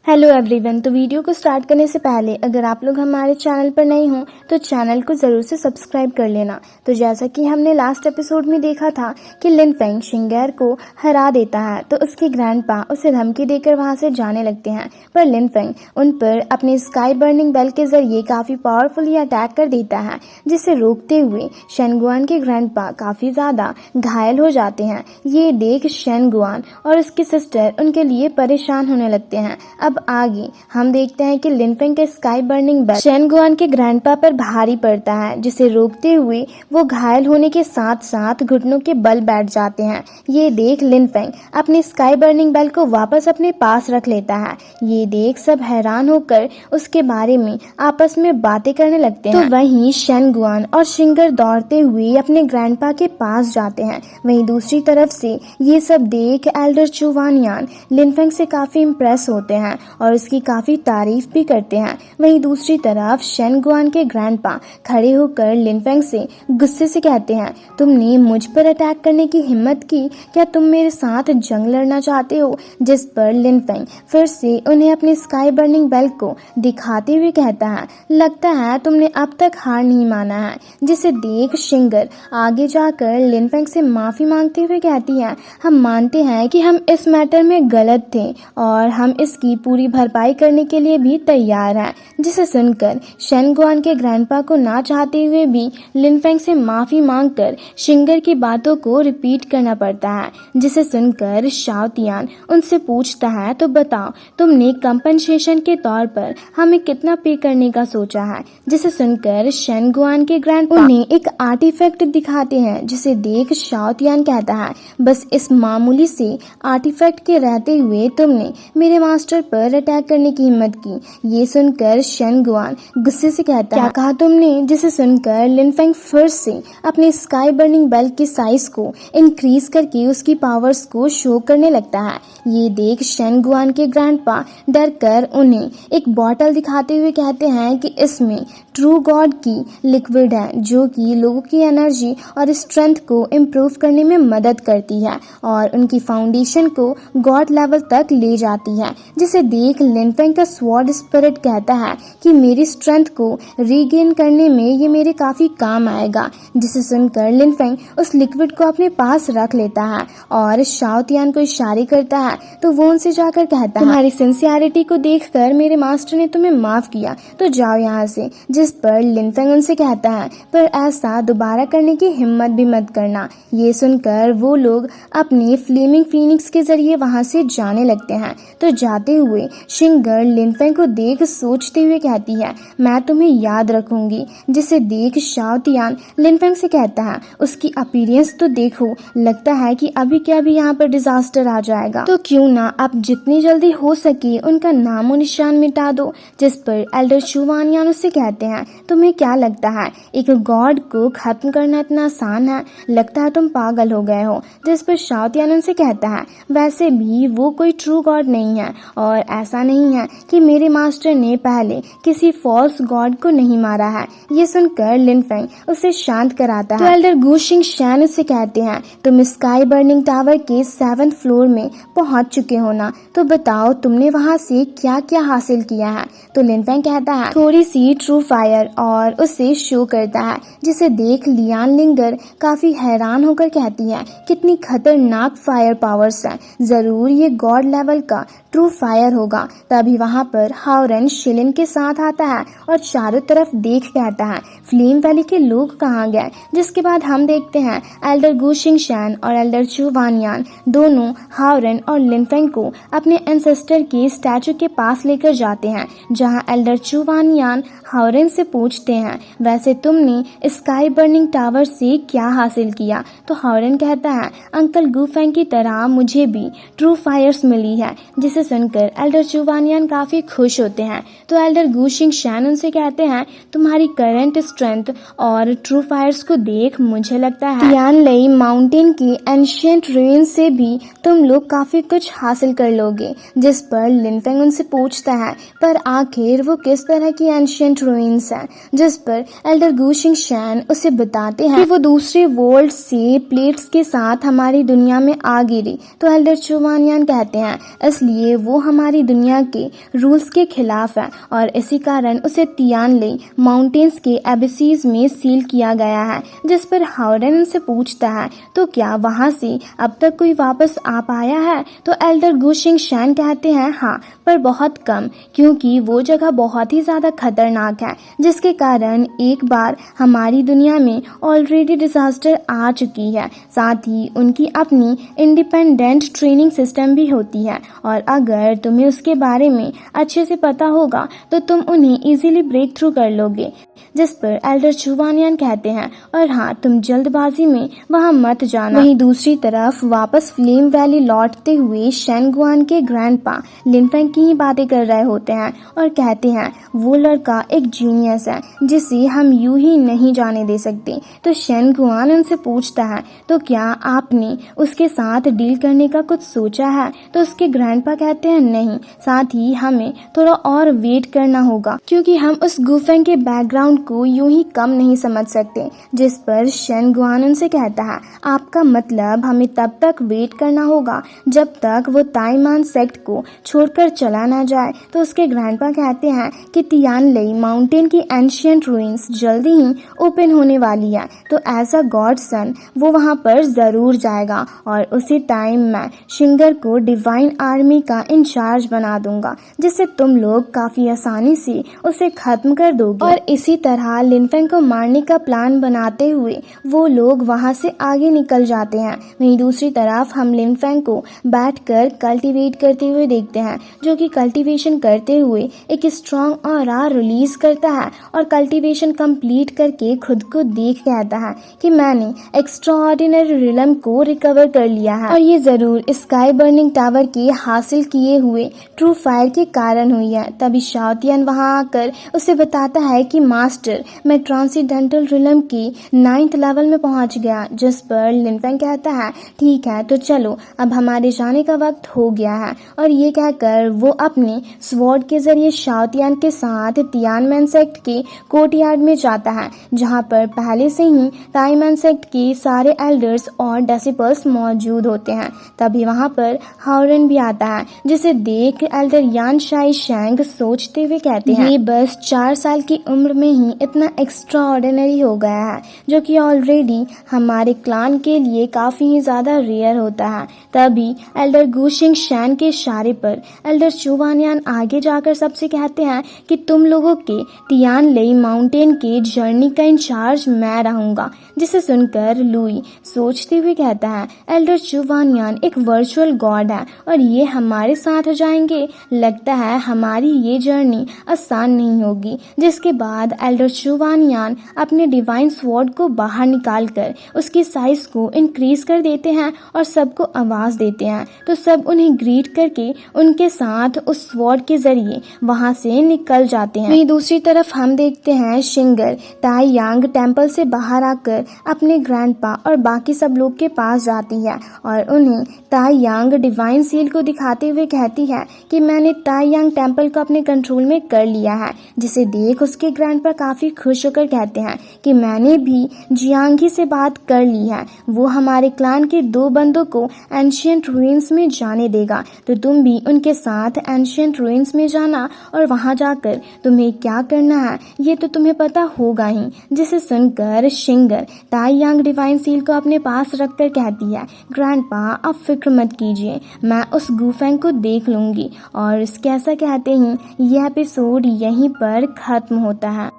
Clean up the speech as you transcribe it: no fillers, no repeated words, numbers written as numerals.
Hello everyone. तो video को start करने से पहले अगर आप लोग हमारे चैनल पर नए हों तो चैनल को ज़रूर से सब्सक्राइब कर लेना। तो जैसा कि हमने लास्ट एपिसोड में देखा था कि लिन फेंग शिंगर को हरा देता है तो उसके ग्रैंडपा उसे धमकी देकर वहां से जाने लगते हैं, पर लिन फेंग उन पर अपने स्काई बर्निंग बेल के जरिए काफ़ी पावरफुली अटैक कर देता है, जिसे रोकते हुए शेनगुआन के ग्रैंडपा काफ़ी ज़्यादा घायल हो जाते हैं। ये देख शेनगुआन और उसकी सिस्टर उनके लिए परेशान होने लगते हैं। अब आगे हम देखते हैं कि लिन फेंग के स्काई बर्निंग बेल शेनगुआन के ग्रैंडपा पर भारी पड़ता है, जिसे रोकते हुए वो घायल होने के साथ साथ घुटनों के बल बैठ जाते हैं। ये देख लिन फेंग अपनी स्काई बर्निंग बेल को वापस अपने पास रख लेता है। ये देख सब हैरान होकर उसके बारे में आपस में बातें करने लगते हैं। तो वहीं शेनगुआन और शिंगर दौड़ते हुए अपने ग्रैंडपा के पास जाते हैं। वहीं दूसरी तरफ से ये सब देख एल्डर चू वानयान लिन फेंग से काफी इम्प्रेस होते हैं और उसकी काफी तारीफ भी करते हैं। वहीं दूसरी तरफ शेनगुआन के ग्रैंडपा खड़े होकर लिन फेंग से गुस्से से कहते हैं, तुमने मुझ पर अटैक करने की हिम्मत की, क्या तुम मेरे साथ जंग लड़ना चाहते हो? जिस पर लिन फेंग फिर से उन्हें अपनी स्काई बर्निंग बेल को दिखाते हुए कहता है, लगता है तुमने अब तक हार नहीं माना है। जिसे देख शिंगर आगे जाकर लिन फेंग से माफी मांगते हुए कहती है, हम मानते हैं कि हम इस मैटर में गलत थे और हम इसकी पूरी भरपाई करने के लिए भी तैयार हैं। जिसे सुनकर शेनगुआन के ग्रैंडपा को ना चाहते हुए भी लिन फेंग से माफी मांगकर शिंगर की बातों को रिपीट करना पड़ता है। जिसे सुनकर शाओ तियान उनसे पूछता है, तो बताओ तुमने कंपनसेशन के तौर पर हमें कितना पे करने का सोचा है? जिसे सुनकर शेनगुआन के ग्रैंडपा उन्हें एक आर्टिफैक्ट दिखाते हैं, जिसे देख शाओ तियान कहता है, बस इस मामूली से आर्टिफैक्ट के रहते हुए तुमने मेरे मास्टर पर अटैक करने की हिम्मत की। ये सुनकर शेनगुआन गुस्से से कहता है, क्या कहा तुमने? जिसे सुनकर लिन फेंग फिर से अपने स्काई बर्निंग बेल की साइज को इंक्रीज करके उसकी पावर्स को शो करने लगता है। ये देख शेनगुआन के ग्रैंडपा डर कर उन्हें एक बॉटल दिखाते हुए कहते हैं कि इसमें ट्रू गॉड की लिक्विड है, जो कि लोगों की एनर्जी और स्ट्रेंथ को इम्प्रूव करने में मदद करती है और उनकी फाउंडेशन को गॉड लेवल तक ले जाती है। जिसे देख लिन फेंग का स्वॉर्ड स्पिरिट कहता है कि मेरी स्ट्रेंथ को रीगेन करने में ये मेरे काफी काम आएगा। जिसे सुनकर लिन फेंग उस लिक्विड को अपने पास रख लेता है और शाओ तियान को इशारे करता है, तो वो उनसे जाकर कहता है, तुम्हारी सिंसियरिटी को देखकर मेरे मास्टर ने तुम्हें माफ किया, तो जाओ यहाँ से। जिस पर लिन फेंग उनसे कहता है, पर ऐसा दोबारा करने की हिम्मत भी मत करना। ये सुनकर वो लोग अपने फ्लेमिंग फीनिक्स के जरिए वहां से जाने लगते हैं। तो जाते हुए शिंगर लिन फेंग को देख सोचते हुए कहती है, मैं तुम्हें याद रखूंगी। जिसे देख शाओ तियान लिन फेंग से कहता है, उसकी अपीयरेंस तो देखो, लगता है कि अभी क्या भी यहाँ पर डिजास्टर आ जाएगा, तो क्यों ना आप जितनी जल्दी हो सके उनका नामो निशान मिटा दो। जिस पर एल्डर चू वानयान उससे कहते हैं, तुम्हें क्या लगता है एक गॉड को खत्म करना इतना आसान है? लगता है तुम पागल हो गए हो। जिस पर शाओ तियान उनसे कहता है, वैसे भी वो कोई ट्रू गॉड नहीं है और ऐसा नहीं है कि मेरे मास्टर ने पहले किसी फॉल्स गॉड को नहीं मारा है। ये सुनकर लिन फेंग उसे शांत कराता है। तो एल्डर गुशिंग शैन उससे कहते हैं, तुम स्काई बर्निंग टावर के 7th फ्लोर में पहुंच चुके हो ना, तो बताओ तुमने वहां से क्या क्या हासिल किया है? तो लिन फेंग कहता है, थोड़ी सी ट्रू फायर, और उसे शो करता है। जिसे देख लियान लिंगर काफी हैरान होकर कहती है, कितनी खतरनाक फायर पावर्स हैं, जरूर ये गॉड लेवल का ट्रू फायर होगा। तभी वहां पर हाओरेन शिलिन के साथ आता है और चारों तरफ देख कहता है, फ्लेम वैली के लोग कहाँ गए? जिसके बाद हम देखते हैं एल्डर गुशिंग शैन और एल्डर चू वानयान दोनों हाओरेन और लिन फेंग को अपने एंसेस्टर के स्टैचू के पास लेकर जाते हैं, जहां एल्डर चू वानयान हाओरेन से पूछते हैं, वैसे तुमने स्काई बर्निंग टावर से क्या हासिल किया? तो हाओरेन कहता है, अंकल गुफेंग की तरह मुझे भी ट्रू फायर्स मिली है। जिसे सुनकर एल्डर चू वानयान काफी खुश होते हैं। तो एल्डर गुशिंग शैन उनसे कहते हैं, तुम्हारी करंट स्ट्रेंथ और ट्रू फायर्स को देख मुझे लगता है तियानलेई माउंटेन की एंशिएंट रुइन से भी तुम लोग काफी कुछ हासिल कर लोगे। जिस पर लिन फेंग उनसे पूछता है, पर आखिर वो किस तरह की एंशिएंट रुइन्स हैं? जिस पर एल्डर गुशिंग शैन उसे बताते हैं कि वो दूसरे वर्ल्ड से प्लेट्स के साथ हमारी दुनिया में आ गिरी। तो एल्डर चू वानयान कहते हैं, इसलिए वो हमारी वाली दुनिया के रूल्स के खिलाफ है और इसी कारण उसे तियानले माउंटेन्स के एबिसीज में सील किया गया है। जिस पर हाओरेन उनसे पूछता है तो क्या वहाँ से अब तक कोई वापस आ पाया है? तो एल्डर गुशिंग शैन कहते हैं हाँ, पर बहुत कम, क्योंकि वो जगह बहुत ही ज़्यादा खतरनाक है, जिसके कारण एक बार हमारी दुनिया में ऑलरेडी डिजास्टर आ चुकी है। साथ ही उनकी अपनी इंडिपेंडेंट ट्रेनिंग सिस्टम भी होती है और अगर तुम्हें उसके बारे में अच्छे से पता होगा तो तुम उन्हें इजीली ब्रेक थ्रू कर लोगे। जिस पर एल्डर चुवानियन कहते हैं और हाँ, तुम जल्दबाजी में वहाँ मत जाना। वहीं दूसरी तरफ वापस फ्लेम वैली लौटते हुए शेनगुआन के ग्रैंडपा लिनफेंग की ही बातें कर रहे होते हैं और कहते हैं वो लड़का एक जीनियस है जिसे हम यूं ही नहीं जाने दे सकते। तो शेनगुआन उनसे पूछता है तो क्या आपने उसके साथ डील करने का कुछ सोचा है? तो उसके ग्रैंडपा कहते हैं नहीं, साथ ही हमें थोड़ा और वेट करना होगा क्योंकि हम उस गुफेंग के बैकग्राउंड को यूं ही कम नहीं समझ सकते। जिस पर शेनगुआन उनसे कहता है आपका मतलब हमें तब तक वेट करना होगा जब तक वो ताइमान सेक्ट को छोड़कर चला ना जाए। तो उसके ग्रैंडपा कहते हैं कि तियानले माउंटेन की एंशिएंट रूइंस जल्दी ही ओपन होने वाली है, तो एज अ गॉड सन वो वहाँ पर जरूर जाएगा और उसी टाइम मैं शिंगर को डिवाइन आर्मी का इंचार्ज बना दूंगा, जिससे तुम लोग काफी आसानी से उसे खत्म कर दोगे। और इसी तरह लिनफेंग को मारने का प्लान बनाते हुए वो लोग वहाँ से आगे निकल जाते हैं। वहीं दूसरी तरफ हम लिनफेंग को बैठकर कल्टीवेट करते हुए देखते हैं, जो कि कल्टीवेशन करते हुए एक स्ट्रॉन्ग ऑरा रिलीज करता है और कल्टीवेशन कंप्लीट करके खुद को देख कहता है कि मैंने एक्स्ट्राऑर्डिनरी रिलम को रिकवर कर लिया है और ये जरूर स्काई बर्निंग टावर के हासिल किए हुए ट्रू फायर के कारण हुई है। तभी शाओतियन वहां आकर उसे बताता है कि मास्टर, मैं ट्रांसीडेंटल रिलम के 9th लेवल में पहुंच गया। जिस पर लिनफेंग कहता है ठीक है, तो चलो अब हमारे जाने का वक्त हो गया है। और ये कहकर वो अपने स्वॉर्ड के जरिए शाओतियन के साथ तियानमेन सेक्ट के कोर्टयार्ड में जाता है, जहां पर पहले से ही ताइमैन सेक्ट के सारे एल्डर्स और डेसिपल्स मौजूद होते हैं। तभी वहां पर हाओरेन भी आता है, जिसे देख एल्डर यान शाई शेंग सोचते हुए कहते हैं ये बस 4 साल की उम्र में ही इतना एक्स्ट्रा ऑर्डिनरी हो गया है, जो कि ऑलरेडी हमारे क्लान के लिए काफी ही ज्यादा रेयर होता है। तभी एल्डर गुशिंग शैन के इशारे पर एल्डर चुवानियन आगे जाकर सबसे कहते हैं कि तुम लोगों के तियानले माउंटेन के जर्नी का इंचार्ज मैं रहूंगा। जिसे सुनकर लुई सोचते हुए कहता है एल्डर चुवानियन एक वर्चुअल गॉड है और ये हमारे साथ जाएंगे, लगता है हमारी ये जर्नी आसान नहीं होगी। जिसके बाद एल्डर चुवानियन अपने डिवाइन स्वॉर्ड को बाहर निकालकर उसकी साइज को इंक्रीज कर देते हैं और सबको आवाज देते हैं, तो सब उन्हें ग्रीट करके उनके साथ उस स्वॉर्ड के जरिए वहां से निकल जाते हैं। वहीं दूसरी तरफ हम देखते हैं शिंगर ताई यांग टेम्पल से बाहर आकर अपने ग्रैंडपा और बाकी सब लोग के पास जाती है और उन्हें ताई यांग डिवाइन सील को दिखाते हुए कहती है कि मैंने ताई यांग टेम्पल को अपने कंट्रोल में कर लिया है। जिसे देख उसके ग्रैंडपा काफी खुश होकर कहते हैं कि मैंने भी जियांगी से बात कर ली है, वो हमारे क्लान के 2 बंदों को एंशिएंट रूइंस में जाने देगा, तो तुम भी उनके साथ एंशिएंट रूइंस में जाना और वहां जाकर तुम्हें क्या करना है ये तो तुम्हें पता होगा ही। जिसे सुनकर शिंगर ताई यांग डिवाइन सील को अपने पास रखकर कहती है ग्रैंडपा अब फिक्र मत कीजिए, मैं उस गुफेंग को देख लूंगी। और इसके ऐसा कहते ही यह एपिसोड यहीं पर खत्म होता है।